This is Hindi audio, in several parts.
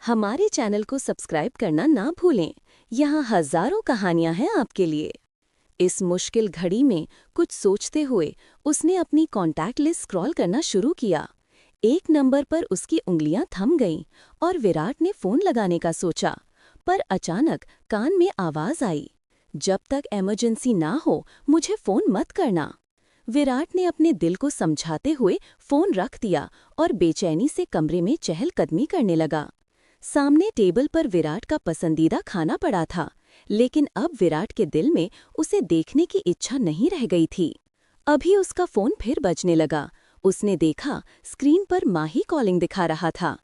हमारे चैनल को सब्सक्राइब करना ना भूलें। यहाँ हजारों कहानियां हैं आपके लिए। इस मुश्किल घड़ी में कुछ सोचते हुए उसने अपनी कॉन्टैक्ट लिस्ट स्क्रॉल करना शुरू किया। एक नंबर पर उसकी उंगलियां थम गईं और विराट ने फोन लगाने का सोचा, पर अचानक कान में आवाज आई, जब तक इमरजेंसी ना हो मुझे फोन मत करना। विराट ने अपने दिल को समझाते हुए फोन रख दिया और बेचैनी से कमरे में चहलकदमी करने लगा। सामने टेबल पर विराट का पसंदीदा खाना पड़ा था, लेकिन अब विराट के दिल में उसे देखने की इच्छा नहीं रह गई थी। अभी उसका फोन फिर बजने लगा। उसने देखा स्क्रीन पर माही कॉलिंग दिखा रहा था।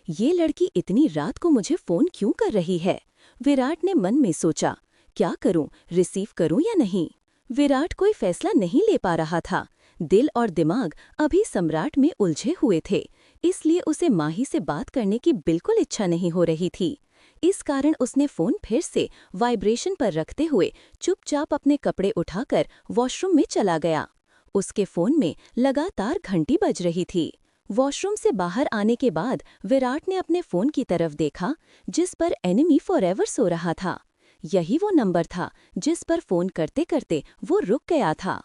ये लड़की इतनी रात को मुझे फोन क्यों कर रही है? विराट ने मन में सोचा, क्या करूं, रिसीव करूं या नहीं? विराट कोई फैसला नहीं ले पा रहा था। दिल और दिमाग अभी सम्राट में उलझे हुए थे, इसलिए उसे माही से बात करने की बिल्कुल इच्छा नहीं हो रही थी। इस कारण उसने फोन फिर से वाइब्रेशन पर रखते हुए चुपचाप अपने कपड़े उठाकर वॉशरूम में चला गया। उसके फोन में लगातार घंटी बज रही थी। वॉशरूम से बाहर आने के बाद विराट ने अपने फोन की तरफ देखा, जिस पर एनिमी फॉरएवर सो रहा था। यही वो नंबर था जिस पर फोन करते करते वो रुक गया था।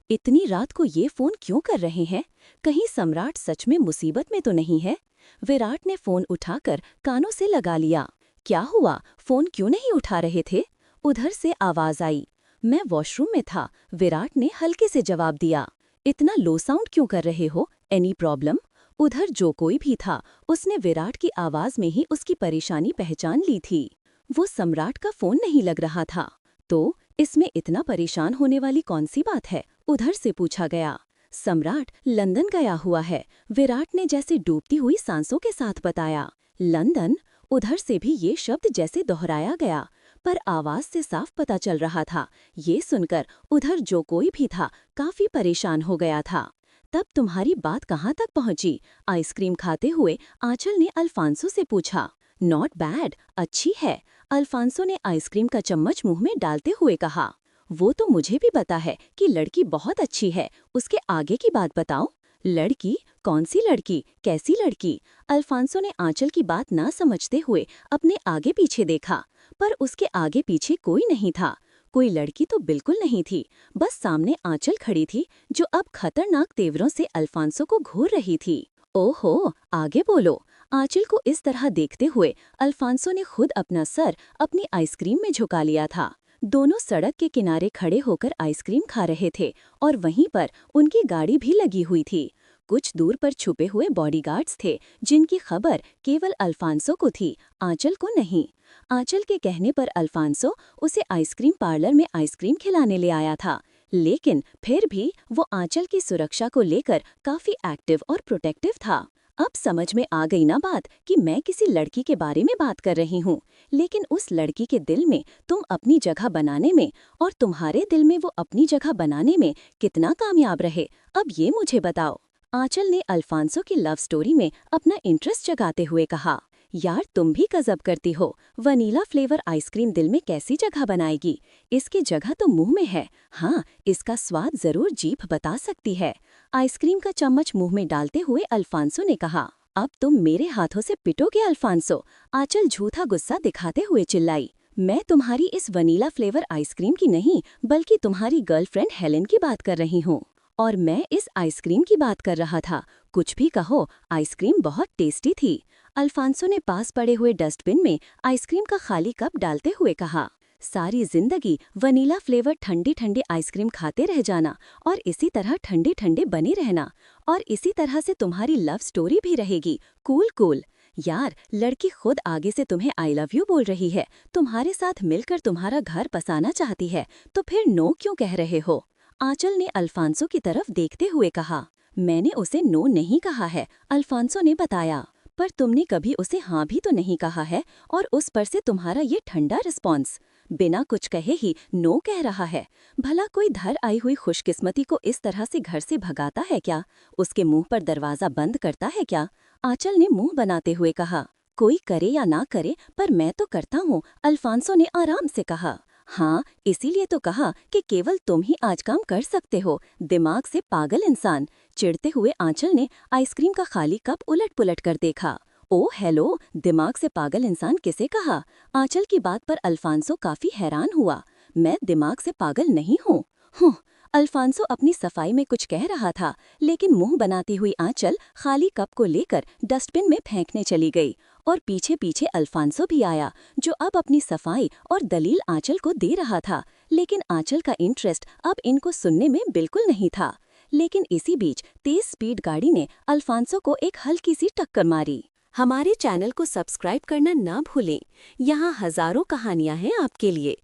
इतनी रात को ये फोन क्यों कर रहे हैं? कहीं सम्राट सच में मुसीबत में तो नहीं है? विराट ने फोन उठाकर कानों से लगा लिया। क्या हुआ, फोन क्यों नहीं उठा रहे थे? उधर से आवाज आई। मैं वॉशरूम में था, विराट ने हल्के से जवाब दिया। इतना लो साउंड क्यों कर रहे हो? Any problem? उधर जो कोई भी था, उसने विराट की आवाज में ही उसकी परेशानी पहचान ली थी। वो सम्राट का फोन नहीं लग रहा था। तो इसमें इतना परेशान होने वाली कौन सी बात है? उधर से पूछा गया। सम्राट लंदन गया हुआ है, विराट ने जैसे डूबती हुई सांसों के साथ बताया। लंदन? उधर से भी ये शब्द जैसे दोहराया गया, पर आवाज से साफ पता चल रहा था। ये सुनकर उधर जो कोई भी था काफी परेशान हो गया था। तब तुम्हारी बात कहाँ तक पहुंची? आइसक्रीम खाते हुए आंचल ने अल्फांसो से पूछा। नॉट बैड, अच्छी है, अल्फांसो ने आइसक्रीम का चम्मच मुंह में डालते हुए कहा। वो तो मुझे भी पता है कि लड़की बहुत अच्छी है, उसके आगे की बात बताओ। लड़की? कौन सी लड़की, कैसी लड़की? अल्फांसो ने आंचल की बात ना समझते हुए अपने आगे पीछे देखा, पर उसके आगे पीछे कोई नहीं था। कोई लड़की तो बिल्कुल नहीं थी, बस सामने आंचल खड़ी थी, जो अब खतरनाक तेवरों से अल्फांसो को घूर रही थी। ओहो, आगे बोलो। आंचल को इस तरह देखते हुए अल्फांसो ने खुद अपना सर अपनी आइसक्रीम में झुका लिया था। दोनों सड़क के किनारे खड़े होकर आइसक्रीम खा रहे थे और वहीं पर उनकी गाड़ी भी लगी हुई थी। कुछ दूर पर छुपे हुए बॉडीगार्ड्स थे, जिनकी खबर केवल अल्फांसो को थी, आंचल को नहीं। आंचल के कहने पर अल्फांसो उसे आइसक्रीम पार्लर में आइसक्रीम खिलाने ले आया था, लेकिन फिर भी वो आंचल की सुरक्षा को लेकर काफी एक्टिव और प्रोटेक्टिव था। अब समझ में आ गई ना बात कि मैं किसी लड़की के बारे में बात कर रही हूँ, लेकिन उस लड़की के दिल में तुम अपनी जगह बनाने में और तुम्हारे दिल में वो अपनी जगह बनाने में कितना कामयाब रहे, अब ये मुझे बताओ। आंचल ने अल्फांसो की लव स्टोरी में अपना इंटरेस्ट जगाते हुए कहा। यार तुम भी गजब करती हो, वनीला फ्लेवर आइसक्रीम दिल में कैसी जगह बनाएगी? इसकी जगह तो मुंह में है। हाँ, इसका स्वाद जरूर जीभ बता सकती है। आइसक्रीम का चम्मच मुंह में डालते हुए अल्फांसो ने कहा। अब तुम मेरे हाथों से पिटोगे अल्फांसो, आंचल झूठा गुस्सा दिखाते हुए चिल्लाई। मैं तुम्हारी इस वनीला फ्लेवर आइसक्रीम की नहीं, बल्कि तुम्हारी गर्लफ्रेंड हेलेन की बात कर रही हूँ। और मैं इस आइसक्रीम की बात कर रहा था। कुछ भी कहो, आइसक्रीम बहुत टेस्टी थी। अल्फांसो ने पास पड़े हुए डस्टबिन में आइसक्रीम का खाली कप डालते हुए कहा। सारी जिंदगी वनीला फ्लेवर ठंडी ठंडी आइसक्रीम खाते रह जाना और इसी तरह ठंडे ठंडे बने रहना, और इसी तरह से तुम्हारी लव स्टोरी भी रहेगी। Cool cool. यार, लड़की खुद आगे से तुम्हें आई लव यू बोल रही है, तुम्हारे साथ मिलकर तुम्हारा घर बसाना चाहती है, तो फिर नो क्यों कह रहे हो? आंचल ने अल्फांसो की तरफ देखते हुए कहा। मैंने उसे नो नहीं कहा है, अल्फांसो ने बताया। पर तुमने कभी उसे हाँ भी तो नहीं कहा है, और उस पर से तुम्हारा ये ठंडा रिस्पॉन्स। बिना कुछ कहे ही नो कह रहा है। भला कोई धर आई हुई खुशकिस्मती को इस तरह से घर से भगाता है क्या? उसके मुंह पर दरवाजा बंद करता है क्या? आंचल ने मुंह बनाते हुए कहा। कोई करे या ना करे, पर मैं तो करता हूँ, अल्फांसो ने आराम से कहा। हाँ, इसीलिए तो कहा कि केवल तुम ही आज काम कर सकते हो, दिमाग से पागल इंसान। चिढ़ते हुए आंचल ने आइसक्रीम का खाली कप उलट पुलट कर देखा। ओ हेलो, दिमाग से पागल इंसान किसे कहा? आंचल की बात पर अल्फांसो काफी हैरान हुआ। मैं दिमाग से पागल नहीं हूँ। अल्फांसो अपनी सफाई में कुछ कह रहा था, लेकिन मुंह बनाती हुई आंचल खाली कप को लेकर डस्टबिन में फेंकने चली गई और पीछे पीछे अल्फांसो भी आया, जो अब अपनी सफाई और दलील आंचल को दे रहा था। लेकिन आंचल का इंटरेस्ट अब इनको सुनने में बिल्कुल नहीं था। लेकिन इसी बीच तेज स्पीड गाड़ी ने अल्फांसो को एक हल्की सी टक्कर मारी। हमारे चैनल को सब्सक्राइब करना ना भूलें। यहाँ हजारों कहानियां हैं आपके लिए।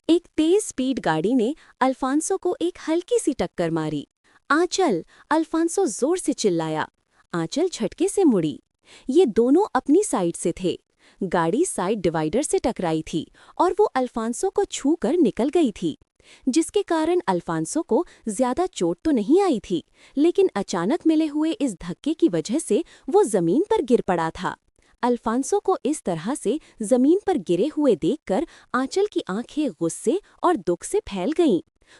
एक तेज स्पीड गाड़ी ने अल्फांसो को एक हल्की सी टक्कर मारी। आंचल, अल्फांसो जोर से चिल्लाया। आंचल झटके से मुड़ी। ये दोनों अपनी साइड से थे। गाड़ी साइड डिवाइडर से टकराई थी और वो अल्फांसो को छूकर निकल गई थी, जिसके कारण अल्फांसो को ज्यादा चोट तो नहीं आई थी, लेकिन अचानक मिले हुए इस धक्के की वजह से वो जमीन पर गिर पड़ा था। अल्फांसो को इस तरह से जमीन पर गिरे हुए देखकर आंचल की आंखें गुस्से और दुख से फैल गईं।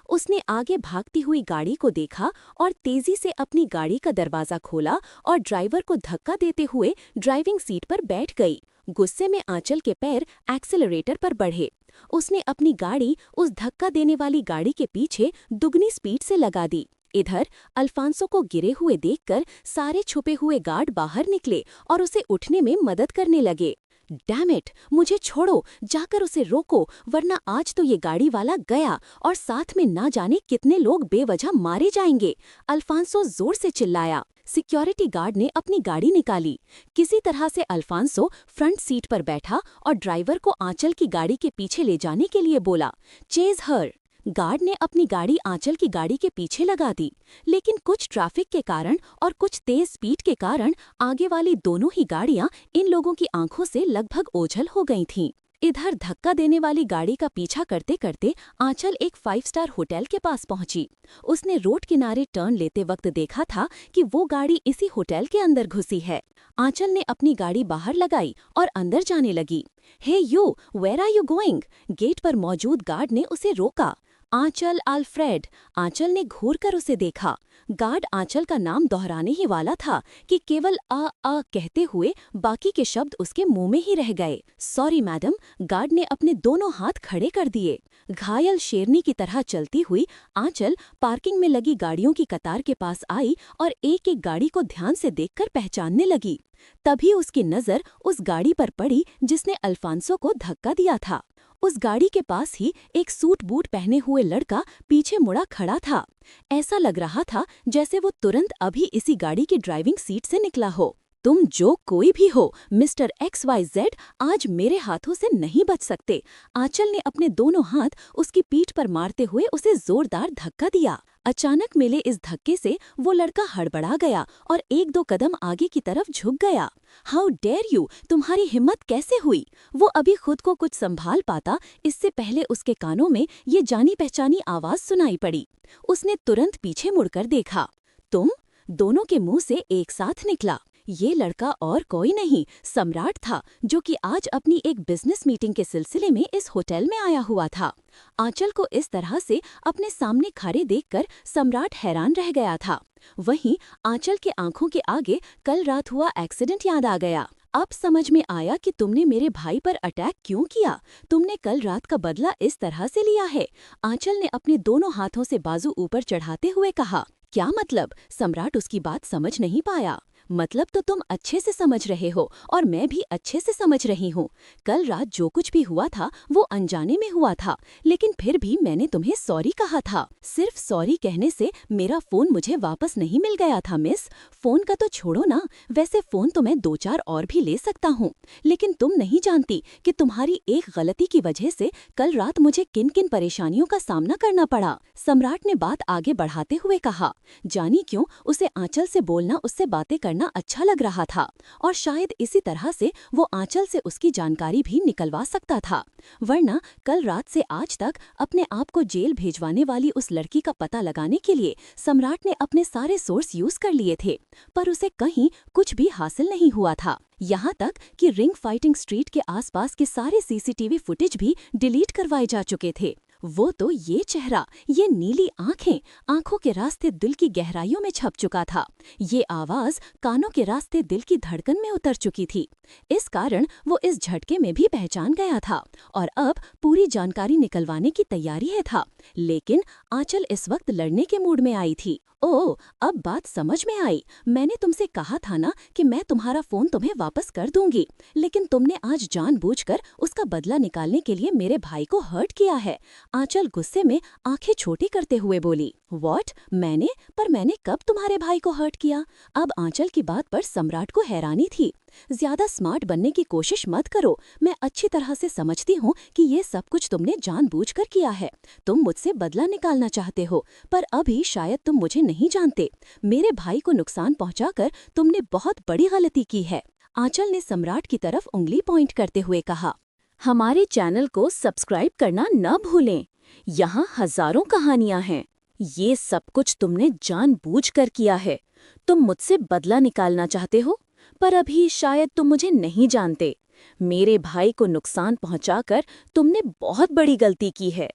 उसने आगे भागती हुई गाड़ी को देखा और तेजी से अपनी गाड़ी का दरवाजा खोला और ड्राइवर को धक्का देते हुए ड्राइविंग सीट पर बैठ गई। गुस्से में आंचल के पैर एक्सेलरेटर पर बढ़े। उसने अपनी गाड़ी उस धक्का देने वाली गाड़ी के पीछे दुगनी स्पीड से लगा दी। इधर अल्फांसो को गिरे हुए देखकर सारे छुपे हुए गार्ड बाहर निकले और उसे उठने में मदद करने लगे। डैम इट, मुझे छोड़ो, जाकर उसे रोको, वरना आज तो ये गाड़ी वाला गया और साथ में ना जाने कितने लोग बेवजह मारे जाएंगे। अल्फांसो जोर से चिल्लाया। सिक्योरिटी गार्ड ने अपनी गाड़ी निकाली। किसी तरह से अल्फांसो फ्रंट सीट पर बैठा और ड्राइवर को आंचल की गाड़ी के पीछे ले जाने के लिए बोला, चेज हर। गार्ड ने अपनी गाड़ी आंचल की गाड़ी के पीछे लगा दी, लेकिन कुछ ट्रैफिक के कारण और कुछ तेज स्पीड के कारण आगे वाली दोनों ही गाड़ियां इन लोगों की आंखों से लगभग ओझल हो गई थीं। इधर धक्का देने वाली गाड़ी का पीछा करते करते आंचल एक 5 स्टार होटल के पास पहुंची। उसने रोड किनारे टर्न लेते वक्त देखा था कि वो गाड़ी इसी होटल के अंदर घुसी है। आंचल ने अपनी गाड़ी बाहर लगाई और अंदर जाने लगी। Hey you, where are you going? Gate पर मौजूद गार्ड ने उसे रोका। आंचल अल्फ्रेड। आंचल ने घूरकर उसे देखा। गार्ड आंचल का नाम दोहराने ही वाला था कि केवल आ कहते हुए बाकी के शब्द उसके मुंह में ही रह गए। Sorry madam. गार्ड ने अपने दोनों हाथ खड़े कर दिए। घायल शेरनी की तरह चलती हुई आंचल पार्किंग में लगी गाड़ियों की कतार के पास आई और एक एक गाड़ी को ध्यान से देखकर पहचानने लगी। तभी उसकी नजर उस गाड़ी पर पड़ी जिसने अल्फांसो को धक्का दिया था। उस गाड़ी के पास ही एक सूट बूट पहने हुए लड़का पीछे मुड़ा खड़ा था। ऐसा लग रहा था जैसे वो तुरंत अभी इसी गाड़ी की ड्राइविंग सीट से निकला हो। तुम जो कोई भी हो, मिस्टर XYZ, आज मेरे हाथों से नहीं बच सकते। आंचल ने अपने दोनों हाथ उसकी पीठ पर मारते हुए उसे जोरदार धक्का दिया। अचानक मिले इस धक्के से वो लड़का हड़बड़ा गया और 1-2 कदम आगे की तरफ झुक गया। हाउ डेयर यू, तुम्हारी हिम्मत कैसे हुई? वो अभी खुद को कुछ संभाल पाता, इससे पहले उसके कानों में ये जानी पहचानी आवाज सुनाई पड़ी। उसने तुरंत पीछे मुड़कर देखा। तुम? दोनों के मुंह से एक साथ निकला। ये लड़का और कोई नहीं, सम्राट था, जो कि आज अपनी एक बिजनेस मीटिंग के सिलसिले में इस होटल में आया हुआ था। आंचल को इस तरह से अपने सामने खड़े देखकर सम्राट हैरान रह गया था। वहीं आंचल के आंखों के आगे कल रात हुआ एक्सीडेंट याद आ गया। अब समझ में आया कि तुमने मेरे भाई पर अटैक क्यों किया। तुमने कल रात का बदला इस तरह से लिया है। आंचल ने अपने दोनों हाथों से बाजू ऊपर चढ़ाते हुए कहा। क्या मतलब? सम्राट उसकी बात समझ नहीं पाया। मतलब तो तुम अच्छे से समझ रहे हो और मैं भी अच्छे से समझ रही हूँ। कल रात जो कुछ भी हुआ था वो अनजाने में हुआ था, लेकिन फिर भी मैंने तुम्हें सॉरी कहा था। सिर्फ सॉरी कहने से मेरा फोन मुझे वापस नहीं मिल गया था मिस। फोन का तो छोड़ो ना, वैसे फोन तो मैं 2-4 और भी ले सकता हूँ, लेकिन तुम नहीं जानती कि तुम्हारी एक गलती की वजह से कल रात मुझे किन किन परेशानियों का सामना करना पड़ा। सम्राट ने बात आगे बढ़ाते हुए कहा। जानी क्यों, उसे आंचल से बोलना, उससे बातें करना अच्छा लग रहा था और शायद इसी तरह से वो आंचल से उसकी जानकारी भी निकलवा सकता था। वरना कल रात से आज तक अपने आप को जेल भेजवाने वाली उस लड़की का पता लगाने के लिए सम्राट ने अपने सारे सोर्स यूज कर लिए थे, पर उसे कहीं कुछ भी हासिल नहीं हुआ था। यहाँ तक कि रिंग फाइटिंग स्ट्रीट के आसपास के सारे CCTV फुटेज भी डिलीट करवाए जा चुके थे। वो तो ये चेहरा, ये नीली आंखें, आंखों के रास्ते दिल की गहराइयों में छप चुका था। ये आवाज कानों के रास्ते दिल की धड़कन में उतर चुकी थी। इस कारण वो इस झटके में भी पहचान गया था और अब पूरी जानकारी निकलवाने की तैयारी है था। लेकिन आंचल इस वक्त लड़ने के मूड में आई थी। ओह, अब बात समझ में आई। मैंने तुमसे कहा था ना कि मैं तुम्हारा फोन तुम्हें वापस कर दूंगी, लेकिन तुमने आज जानबूझकर उसका बदला निकालने के लिए मेरे भाई को हर्ट किया है। आंचल गुस्से में आंखें छोटी करते हुए बोली। व्हाट? मैंने कब तुम्हारे भाई को हर्ट किया? अब आंचल की बात पर सम्राट को हैरानी थी। ज्यादा स्मार्ट बनने की कोशिश मत करो। मैं अच्छी तरह से समझती हूँ कि ये सब कुछ तुमने जानबूझकर किया है। तुम मुझसे बदला निकालना चाहते हो, पर अभी शायद तुम मुझे नहीं जानते। मेरे भाई को नुकसान पहुंचाकर तुमने बहुत बड़ी गलती की है। आंचल ने सम्राट की तरफ उंगली पॉइंट करते हुए कहा। हमारे चैनल को सब्सक्राइब करना न भूलें। यहाँ हजारों कहानियां हैं। ये सब कुछ तुमने जानबूझकर किया है। तुम मुझसे बदला निकालना चाहते हो, पर अभी शायद तुम मुझे नहीं जानते। मेरे भाई को नुकसान पहुंचाकर तुमने बहुत बड़ी गलती की है।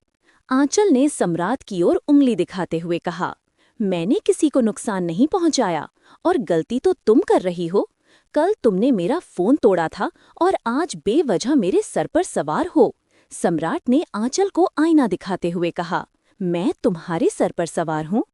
आंचल ने सम्राट की ओर उंगली दिखाते हुए कहा। मैंने किसी को नुकसान नहीं पहुंचाया और गलती तो तुम कर रही हो। कल तुमने मेरा फोन तोड़ा था और आज बेवजह मेरे सर पर सवार हो। सम्राट ने आंचल को आईना दिखाते हुए कहा। मैं तुम्हारे सर पर सवार हूँ?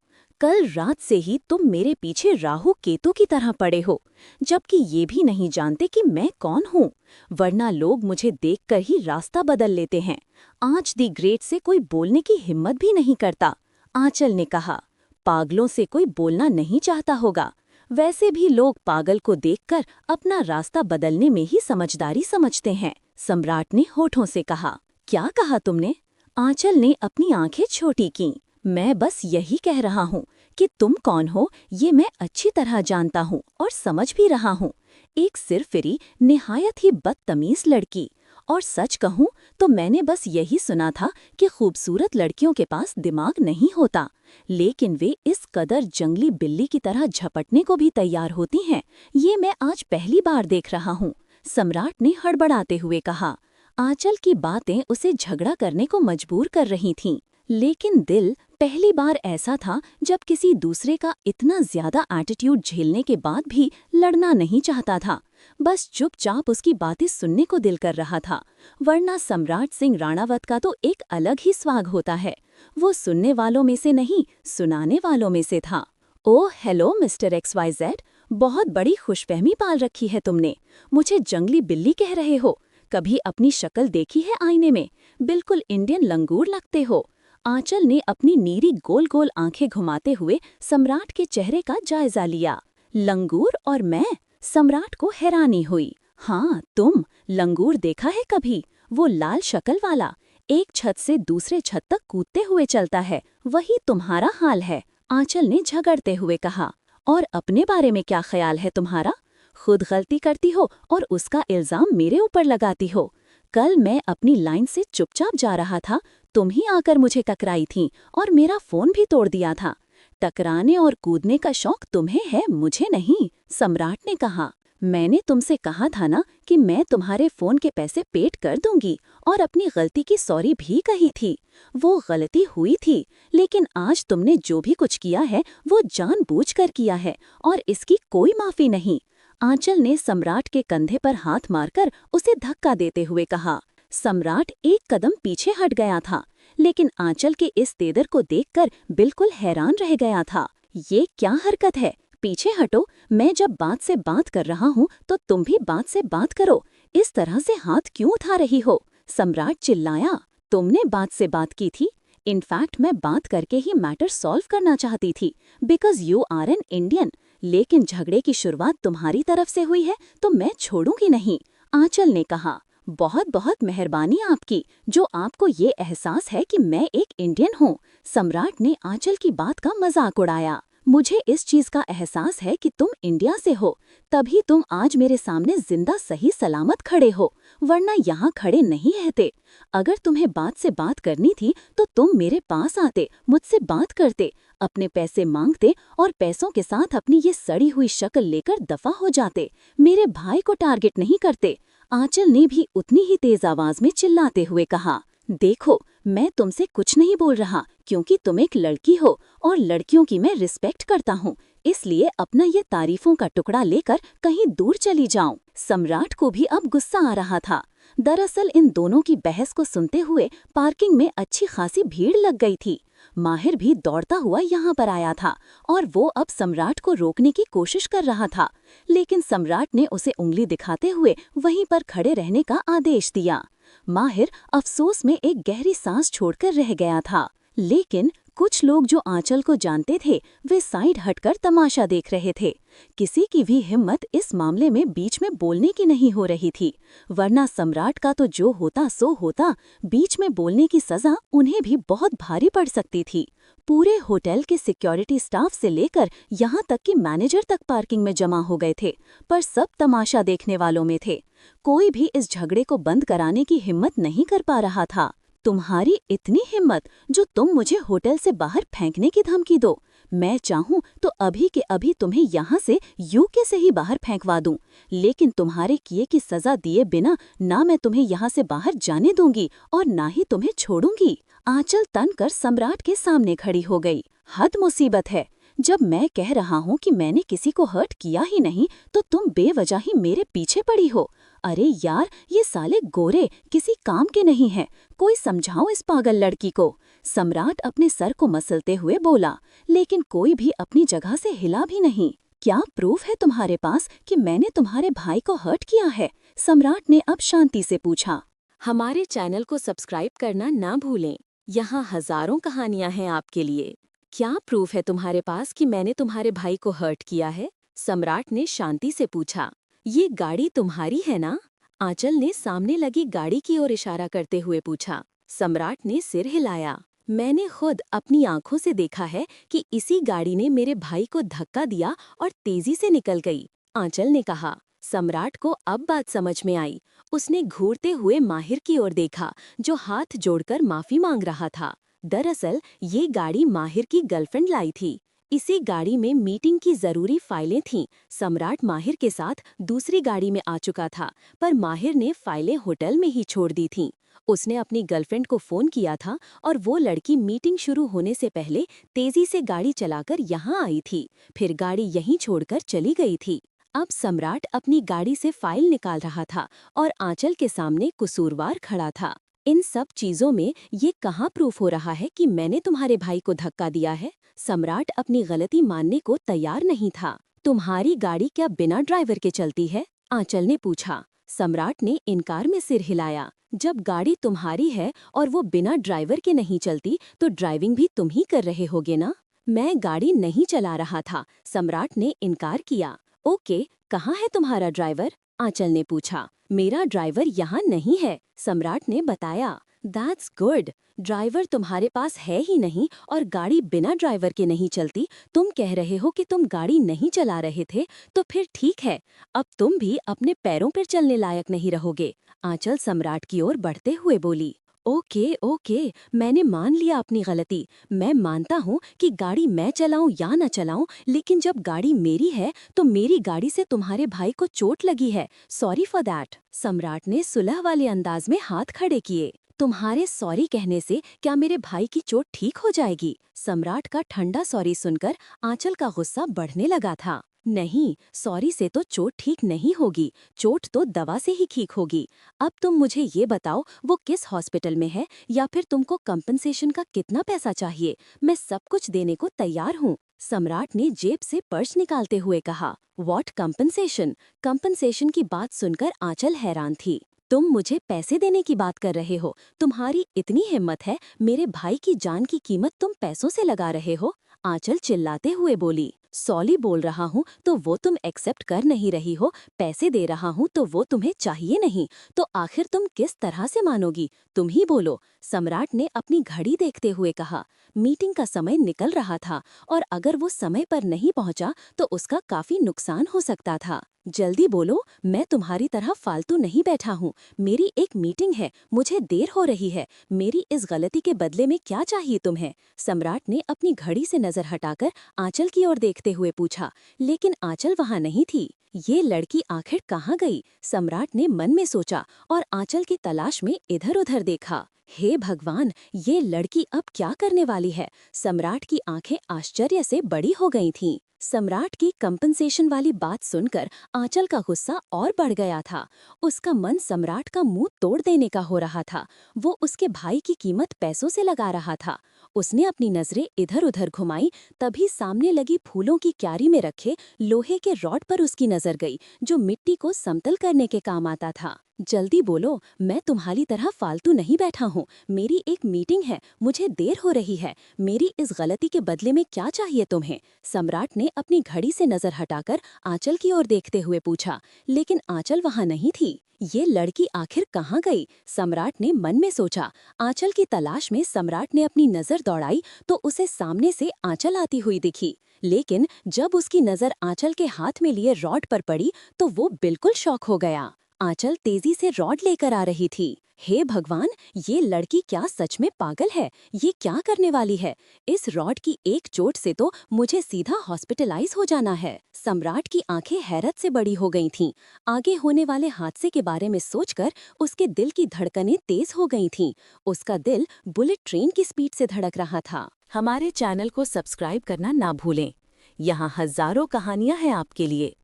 कल रात से ही तुम मेरे पीछे राहु केतु की तरह पड़े हो, जबकि ये भी नहीं जानते कि मैं कौन हूँ। वरना लोग मुझे देखकर ही रास्ता बदल लेते हैं। आज दी ग्रेट से कोई बोलने की हिम्मत भी नहीं करता। आंचल ने कहा। पागलों से कोई बोलना नहीं चाहता होगा। वैसे भी लोग पागल को देखकर अपना रास्ता बदलने में ही समझदारी समझते हैं। सम्राट ने होठों से कहा। क्या कहा तुमने? आंचल ने अपनी आंखें छोटी कीं। मैं बस यही कह रहा हूँ कि तुम कौन हो ये मैं अच्छी तरह जानता हूँ और समझ भी रहा हूँ। एक सिरफिरी, निहायत ही बदतमीज लड़की। और सच कहूँ तो मैंने बस यही सुना था कि खूबसूरत लड़कियों के पास दिमाग नहीं होता, लेकिन वे इस कदर जंगली बिल्ली की तरह झपटने को भी तैयार होती हैं, ये मैं आज पहली बार देख रहा हूँ। सम्राट ने हड़बड़ाते हुए कहा। आंचल की बातें उसे झगड़ा करने को मजबूर कर रही थीं, लेकिन दिल पहली बार ऐसा था जब किसी दूसरे का इतना ज्यादा एटीट्यूड झेलने के बाद भी लड़ना नहीं चाहता था। बस चुपचाप उसकी बातें सुनने को दिल कर रहा था। वरना सम्राट सिंह राणावत का तो एक अलग ही स्वाग होता है। वो सुनने वालों में से नहीं, सुनाने वालों में से था। ओह हेलो मिस्टर XYZ, बहुत बड़ी खुशफहमी पाल रखी है तुमने। मुझे जंगली बिल्ली कह रहे हो। कभी अपनी शक्ल देखी है आईने में? बिल्कुल इंडियन लंगूर लगते हो। आंचल ने अपनी नीरी गोल गोल आंखें घुमाते हुए सम्राट के चेहरे का जायजा लिया। लंगूर और मैं? सम्राट को हैरानी हुई। हाँ, तुम लंगूर देखा है कभी? वो लाल शक्ल वाला, एक छत से दूसरे छत तक कूदते हुए चलता है, वही तुम्हारा हाल है। आंचल ने झगड़ते हुए कहा। और अपने बारे में क्या ख्याल है तुम्हारा? खुद गलती करती हो और उसका इल्जाम मेरे ऊपर लगाती हो। कल मैं अपनी लाइन से चुपचाप जा रहा था, तुम ही आकर मुझे टकराई थीं और मेरा फोन भी तोड़ दिया था। टकराने और कूदने का शौक तुम्हें है, मुझे नहीं, सम्राट ने कहा। मैंने तुमसे कहा था ना कि मैं तुम्हारे फोन के पैसे पेड कर दूंगी और अपनी गलती की सॉरी भी कही थी। वो गलती हुई थी, लेकिन आज तुमने जो भी कुछ किया है वो जानबूझकर किया है और इसकी कोई माफी नहीं। आंचल ने सम्राट के कंधे पर हाथ मारकर उसे धक्का देते हुए कहा। सम्राट एक कदम पीछे हट गया था, लेकिन आंचल के इस तेवर को देखकर बिल्कुल हैरान रह गया था। ये क्या हरकत है? पीछे हटो, मैं जब बात से बात कर रहा हूँ तो तुम भी बात से बात करो। इस तरह से हाथ क्यों उठा रही हो? सम्राट चिल्लाया। तुमने बात से बात की थी? इनफैक्ट मैं बात करके ही मैटर सॉल्व करना चाहती थी, because you are an Indian. लेकिन झगड़े की शुरुआत तुम्हारी तरफ से हुई है तो मैं छोड़ूंगी नहीं, आंचल ने कहा। बहुत बहुत मेहरबानी आपकी, जो आपको ये एहसास है कि मैं एक इंडियन हूँ। सम्राट ने आंचल की बात का मजाक उड़ाया। मुझे इस चीज का एहसास है कि तुम इंडिया से हो, तभी तुम आज मेरे सामने जिंदा सही सलामत खड़े हो, वरना यहाँ खड़े नहीं रहते। अगर तुम्हें बात से बात करनी थी तो तुम मेरे पास आते, मुझसे बात करते, अपने पैसे मांगते और पैसों के साथ अपनी ये सड़ी हुई शक्ल लेकर दफा हो जाते। मेरे भाई को टारगेट नहीं करते। आंचल ने भी उतनी ही तेज आवाज में चिल्लाते हुए कहा। देखो, मैं तुमसे कुछ नहीं बोल रहा क्योंकि तुम एक लड़की हो और लड़कियों की मैं रिस्पेक्ट करता हूँ, इसलिए अपना ये तारीफों का टुकड़ा लेकर कहीं दूर चली जाऊं। सम्राट को भी अब गुस्सा आ रहा था। दरअसल इन दोनों की बहस को सुनते हुए पार्किंग में अच्छी खासी भीड़ लग गई थी। माहिर भी दौड़ता हुआ यहाँ पर आया था और वो अब सम्राट को रोकने की कोशिश कर रहा था, लेकिन सम्राट ने उसे उंगली दिखाते हुए वहीं पर खड़े रहने का आदेश दिया। माहिर अफसोस में एक गहरी सांस छोड़कर रह गया था, लेकिन कुछ लोग जो आंचल को जानते थे वे साइड हटकर तमाशा देख रहे थे। किसी की भी हिम्मत इस मामले में बीच में बोलने की नहीं हो रही थी, वरना सम्राट का तो जो होता सो होता। बीच में बोलने की सजा उन्हें भी बहुत भारी पड़ सकती थी। पूरे होटल के सिक्योरिटी स्टाफ से लेकर यहाँ तक कि मैनेजर तक पार्किंग में जमा हो गए थे, पर सब तमाशा देखने वालों में थे। कोई भी इस झगड़े को बंद कराने की हिम्मत नहीं कर पा रहा था। तुम्हारी इतनी हिम्मत जो तुम मुझे होटल से बाहर फेंकने की धमकी दो। मैं चाहूँ तो अभी के अभी तुम्हें यहाँ से यूके से ही बाहर फेंकवा दूं, लेकिन तुम्हारे किए की सजा दिए बिना ना मैं तुम्हें यहाँ से बाहर जाने दूंगी और ना ही तुम्हें छोड़ूंगी। आंचल तनकर सम्राट के सामने खड़ी हो गई। हद मुसीबत है, जब मैं कह रहा हूँ कि मैंने किसी को हर्ट किया ही नहीं तो तुम बेवजह ही मेरे पीछे पड़ी हो। अरे यार, ये साले गोरे किसी काम के नहीं हैं, कोई समझाओ इस पागल लड़की को। सम्राट अपने सर को मसलते हुए बोला, लेकिन कोई भी अपनी जगह से हिला भी नहीं। क्या प्रूफ है तुम्हारे पास कि मैंने तुम्हारे भाई को हर्ट किया है? सम्राट ने अब शांति से पूछा। हमारे चैनल को सब्सक्राइब करना ना भूलें। यहाँ हजारों कहानियाँ हैं आपके लिए। क्या प्रूफ है तुम्हारे पास कि मैंने तुम्हारे भाई को हर्ट किया है? सम्राट ने शांति से पूछा। ये गाड़ी तुम्हारी है ना? आंचल ने सामने लगी गाड़ी की ओर इशारा करते हुए पूछा। सम्राट ने सिर हिलाया। मैंने खुद अपनी आंखों से देखा है कि इसी गाड़ी ने मेरे भाई को धक्का दिया और तेजी से निकल गई, आंचल ने कहा। सम्राट को अब बात समझ में आई। उसने घूरते हुए माहिर की ओर देखा, जो हाथ जोड़कर माफी मांग रहा था। दरअसल ये गाड़ी माहिर की गर्लफ्रेंड लाई थी। इसी गाड़ी में मीटिंग की जरूरी फाइलें थीं। सम्राट माहिर के साथ दूसरी गाड़ी में आ चुका था, पर माहिर ने फाइलें होटल में ही छोड़ दी थीं। उसने अपनी गर्लफ्रेंड को फोन किया था और वो लड़की मीटिंग शुरू होने से पहले तेजी से गाड़ी चलाकर यहाँ आई थी, फिर गाड़ी यहीं छोड़कर चली गई थी। अब सम्राट अपनी गाड़ी से फाइल निकाल रहा था और आंचल के सामने कसूरवार खड़ा था। इन सब चीजों में ये कहाँ प्रूफ हो रहा है कि मैंने तुम्हारे भाई को धक्का दिया है? सम्राट अपनी गलती मानने को तैयार नहीं था। तुम्हारी गाड़ी क्या बिना ड्राइवर के चलती है? आंचल ने पूछा। सम्राट ने इनकार में सिर हिलाया। जब गाड़ी तुम्हारी है और वो बिना ड्राइवर के नहीं चलती तो ड्राइविंग भी तुम ही कर रहे होगे ना? मैं गाड़ी नहीं चला रहा था, सम्राट ने इनकार किया। ओके, कहाँ है तुम्हारा ड्राइवर? आंचल ने पूछा। मेरा ड्राइवर यहाँ नहीं है, सम्राट ने बताया। दैट्स गुड, ड्राइवर तुम्हारे पास है ही नहीं और गाड़ी बिना ड्राइवर के नहीं चलती। तुम कह रहे हो कि तुम गाड़ी नहीं चला रहे थे, तो फिर ठीक है, अब तुम भी अपने पैरों पर चलने लायक नहीं रहोगे, आंचल सम्राट की ओर बढ़ते हुए बोली। ओके ओके, मैंने मान लिया अपनी गलती। मैं मानता हूँ कि गाड़ी मैं चलाऊं या न चलाऊं, लेकिन जब गाड़ी मेरी है तो मेरी गाड़ी से तुम्हारे भाई को चोट लगी है। Sorry for that. सम्राट ने सुलह वाले अंदाज में हाथ खड़े किए। तुम्हारे सॉरी कहने से क्या मेरे भाई की चोट ठीक हो जाएगी? सम्राट का ठंडा सॉरी सुनकर आंचल का गुस्सा बढ़ने लगा था। नहीं, सॉरी से तो चोट ठीक नहीं होगी, चोट तो दवा से ही ठीक होगी। अब तुम मुझे ये बताओ, वो किस हॉस्पिटल में है या फिर तुमको कंपनसेशन का कितना पैसा चाहिए? मैं सब कुछ देने को तैयार हूँ, सम्राट ने जेब से पर्स निकालते हुए कहा। What compensation? कंपनसेशन की बात सुनकर आंचल हैरान थी। तुम मुझे पैसे देने की बात कर रहे हो? तुम्हारी इतनी हिम्मत है, मेरे भाई की जान की कीमत तुम पैसों से लगा रहे हो? आंचल चिल्लाते हुए बोली। सॉरी बोल रहा हूँ तो वो तुम एक्सेप्ट कर नहीं रही हो, पैसे दे रहा हूँ तो वो तुम्हें चाहिए नहीं, तो आखिर तुम किस तरह से मानोगी? तुम ही बोलो, सम्राट ने अपनी घड़ी देखते हुए कहा। मीटिंग का समय निकल रहा था और अगर वो समय पर नहीं पहुंचा तो उसका काफी नुकसान हो सकता था। जल्दी बोलो, मैं तुम्हारी तरह फालतू नहीं बैठा हूँ। मेरी एक मीटिंग है, मुझे देर हो रही है। मेरी इस गलती के बदले में क्या चाहिए तुम्हें? सम्राट ने अपनी घड़ी से नजर हटाकर आंचल की ओर देखते हुए पूछा, लेकिन आंचल वहाँ नहीं थी। ये लड़की आखिर कहाँ गई? सम्राट ने मन में सोचा और आंचल की तलाश में इधर उधर देखा। हे भगवान, ये लड़की अब क्या करने वाली है? सम्राट की आंखें आश्चर्य से बड़ी हो गई थीं। सम्राट की कंपनसेशन वाली बात सुनकर आंचल का गुस्सा और बढ़ गया था। उसका मन सम्राट का मुंह तोड़ देने का हो रहा था। वो उसके भाई की कीमत पैसों से लगा रहा था। उसने अपनी नजरें इधर-उधर घुमाई, तभी सामने लगी फूलों की क्यारी में रखे लोहे के रॉड पर उसकी नजर गई, जो मिट्टी को समतल करने के काम आता था। जल्दी बोलो, मैं तुम्हारी तरह फालतू नहीं बैठा हूँ। मेरी एक मीटिंग है, मुझे देर हो रही है। मेरी इस गलती के बदले में क्या चाहिए तुम्हें? सम्राट ने अपनी घड़ी से नजर हटाकर आंचल की ओर देखते हुए पूछा, लेकिन आंचल वहां नहीं थी। ये लड़की आखिर कहाँ गई? सम्राट ने मन में सोचा। आंचल की तलाश में सम्राट ने अपनी नजर दौड़ाई तो उसे सामने से आंचल आती हुई दिखी। लेकिन जब उसकी नजर आंचल के हाथ में लिए रॉड पर पड़ी तो वो बिल्कुल शॉक हो गया। आंचल तेजी से रॉड लेकर आ रही थी। हे भगवान, ये लड़की क्या सच में पागल है? ये क्या करने वाली है? इस रॉड की एक चोट से तो मुझे सीधा हॉस्पिटलाइज हो जाना है। सम्राट की आंखें हैरत से बड़ी हो गई थीं। आगे होने वाले हादसे के बारे में सोचकर उसके दिल की धड़कनें तेज हो गई थीं। उसका दिल बुलेट ट्रेन की स्पीड से धड़क रहा था। हमारे चैनल को सब्सक्राइब करना ना भूलें। यहाँ हजारों कहानियां हैं आपके लिए।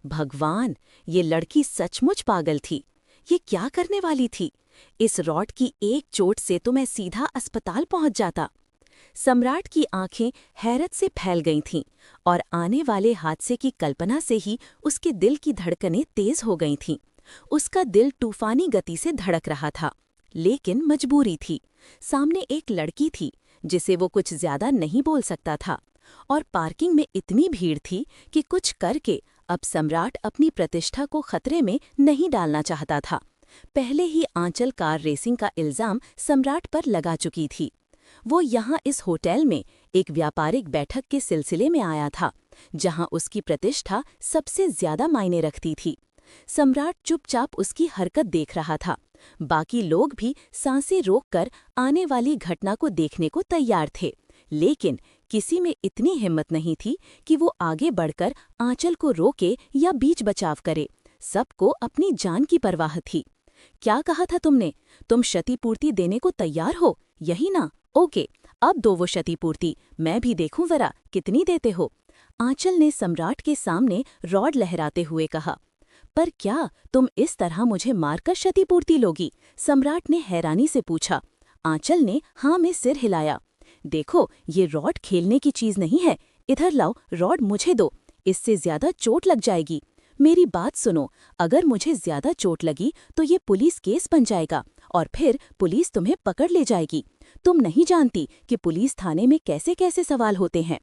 भगवान, ये लड़की सचमुच पागल थी। ये क्या करने वाली थी? इस रॉड की एक चोट से तो मैं सीधा अस्पताल पहुंच जाता। सम्राट की आंखें हैरत से फैल गई थीं और आने वाले हादसे की कल्पना से ही उसके दिल की धड़कनें तेज हो गई थीं। उसका दिल तूफानी गति से धड़क रहा था, लेकिन मजबूरी थी। सामने एक लड़की थी जिसे वो कुछ ज्यादा नहीं बोल सकता था, और पार्किंग में इतनी भीड़ थी कि कुछ करके अब सम्राट अपनी प्रतिष्ठा को खतरे में नहीं डालना चाहता था। पहले ही आंचल कार रेसिंग का इल्जाम सम्राट पर लगा चुकी थी। वो यहाँ इस होटल में एक व्यापारिक बैठक के सिलसिले में आया था, जहाँ उसकी प्रतिष्ठा सबसे ज्यादा मायने रखती थी। सम्राट चुपचाप उसकी हरकत देख रहा था। बाकी लोग भी सांसें रोककर आने वाली घटना को देखने को तैयार थे, लेकिन किसी में इतनी हिम्मत नहीं थी कि वो आगे बढ़कर आंचल को रोके या बीच बचाव करे। सबको अपनी जान की परवाह थी। क्या कहा था तुमने? तुम क्षतिपूर्ति देने को तैयार हो, यही ना? ओके, अब दो वो क्षतिपूर्ति, मैं भी देखूं जरा कितनी देते हो। आंचल ने सम्राट के सामने रॉड लहराते हुए कहा। पर क्या तुम इस तरह मुझे मारकर क्षतिपूर्ति लोगी? सम्राट ने हैरानी से पूछा। आंचल ने हाँ में सिर हिलाया। देखो, ये रॉड खेलने की चीज नहीं है। इधर लाओ, रॉड मुझे दो। इससे ज्यादा चोट लग जाएगी। मेरी बात सुनो, अगर मुझे ज्यादा चोट लगी तो ये पुलिस केस बन जाएगा और फिर पुलिस तुम्हें पकड़ ले जाएगी। तुम नहीं जानती कि पुलिस थाने में कैसे कैसे सवाल होते हैं।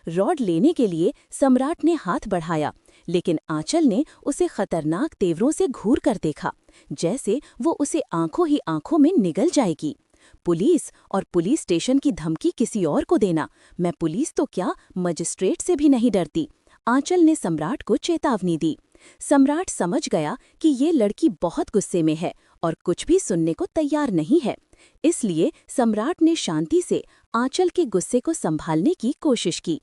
रॉड लेने के लिए सम्राट ने हाथ बढ़ाया, लेकिन आंचल ने उसे खतरनाक तेवरों से घूर कर देखा, जैसे वो उसे आंखों ही आंखों में निगल जाएगी। पुलिस और पुलिस स्टेशन की धमकी किसी और को देना? मैं पुलिस तो क्या, मजिस्ट्रेट से भी नहीं डरती। आंचल ने सम्राट को चेतावनी दी। सम्राट समझ गया कि ये लड़की बहुत गुस्से में है और कुछ भी सुनने को तैयार नहीं है। इसलिए सम्राट ने शांति से आंचल के गुस्से को संभालने की कोशिश की।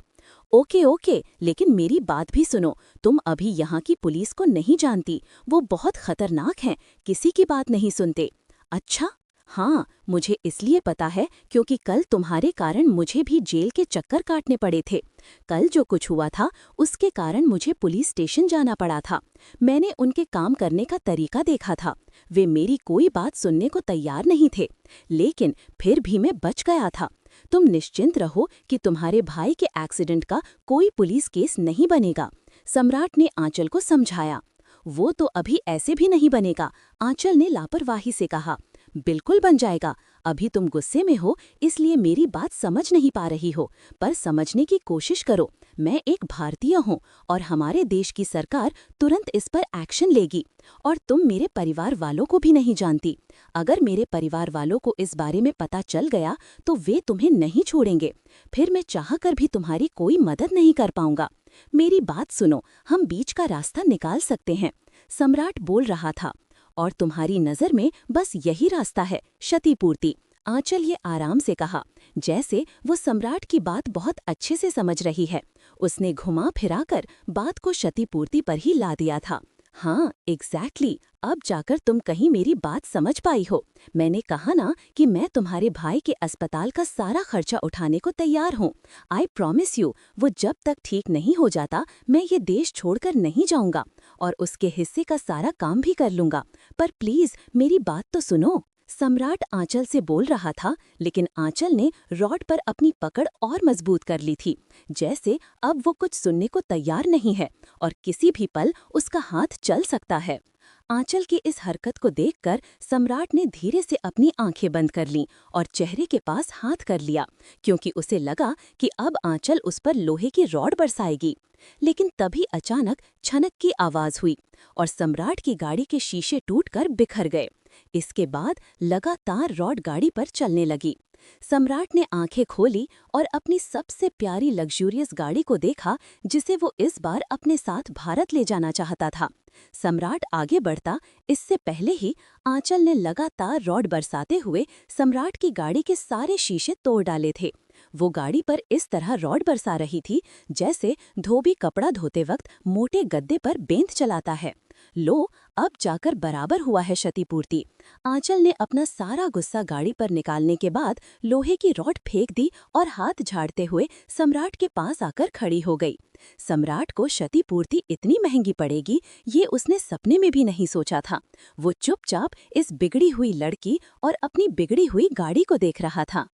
ओके ओके, लेकिन मेरी बात भी सुनो। तुम अभी यहाँ की पुलिस को नहीं जानती। वो बहुत खतरनाक हैं, किसी की बात नहीं सुनते। अच्छा हाँ, मुझे इसलिए पता है क्योंकि कल तुम्हारे कारण मुझे भी जेल के चक्कर काटने पड़े थे। कल जो कुछ हुआ था उसके कारण मुझे पुलिस स्टेशन जाना पड़ा था। मैंने उनके काम करने का तरीका देखा था। वे मेरी कोई बात सुनने को तैयार नहीं थे, लेकिन फिर भी मैं बच गया था। तुम निश्चिंत रहो कि तुम्हारे भाई के एक्सीडेंट का कोई पुलिस केस नहीं बनेगा। सम्राट ने आंचल को समझाया। वो तो अभी ऐसे भी नहीं बनेगा, आंचल ने लापरवाही से कहा। बिल्कुल बन जाएगा। अभी तुम गुस्से में हो इसलिए मेरी बात समझ नहीं पा रही हो, पर समझने की कोशिश करो। मैं एक भारतीय हूँ और हमारे देश की सरकार तुरंत इस पर एक्शन लेगी। और तुम मेरे परिवार वालों को भी नहीं जानती। अगर मेरे परिवार वालों को इस बारे में पता चल गया तो वे तुम्हें नहीं छोड़ेंगे। फिर मैं चाहकर भी तुम्हारी कोई मदद नहीं कर पाऊंगा। मेरी बात सुनो, हम बीच का रास्ता निकाल सकते हैं। सम्राट बोल रहा था। और तुम्हारी नजर में बस यही रास्ता है, क्षतिपूर्ति। आंचल ये आराम से कहा, जैसे वो सम्राट की बात बहुत अच्छे से समझ रही है। उसने घुमा फिराकर बात को क्षतिपूर्ति पर ही ला दिया था। हाँ, एग्जैक्टली। अब जाकर तुम कहीं मेरी बात समझ पाई हो। मैंने कहा ना कि मैं तुम्हारे भाई के अस्पताल का सारा खर्चा उठाने को तैयार हूँ। आई प्रॉमिस यू, वो जब तक ठीक नहीं हो जाता मैं ये देश छोड़कर नहीं जाऊंगा और उसके हिस्से का सारा काम भी कर लूंगा। पर प्लीज मेरी बात तो सुनो। सम्राट आंचल से बोल रहा था, लेकिन आंचल ने रॉड पर अपनी पकड़ और मजबूत कर ली थी, जैसे अब वो कुछ सुनने को तैयार नहीं है और किसी भी पल उसका हाथ चल सकता है। आंचल की इस हरकत को देखकर सम्राट ने धीरे से अपनी आंखें बंद कर लीं और चेहरे के पास हाथ कर लिया, क्योंकि उसे लगा कि अब आंचल उस पर लोहे की रॉड बरसाएगी। लेकिन तभी अचानक छनक की आवाज हुई और सम्राट की गाड़ी के शीशे टूटकर बिखर गए। इसके बाद लगातार रॉड गाड़ी पर चलने लगी। सम्राट ने आंखें खोली और अपनी सबसे प्यारी लग्जूरियस गाड़ी को देखा, जिसे वो इस बार अपने साथ भारत ले जाना चाहता था। सम्राट आगे बढ़ता, इससे पहले ही आंचल ने लगातार रॉड बरसाते हुए सम्राट की गाड़ी के सारे शीशे तोड़ डाले थे। वो गाड़ी पर इस तरह रॉड बरसा रही थी जैसे धोबी कपड़ा धोते वक्त मोटे गद्दे पर बेंत चलाता है। लो, अब जाकर बराबर हुआ है क्षतिपूर्ति। आंचल ने अपना सारा गुस्सा गाड़ी पर निकालने के बाद लोहे की रॉड फेंक दी और हाथ झाड़ते हुए सम्राट के पास आकर खड़ी हो गई। सम्राट को क्षतिपूर्ति इतनी महंगी पड़ेगी, ये उसने सपने में भी नहीं सोचा था। वो चुपचाप इस बिगड़ी हुई लड़की और अपनी बिगड़ी हुई गाड़ी को देख रहा था।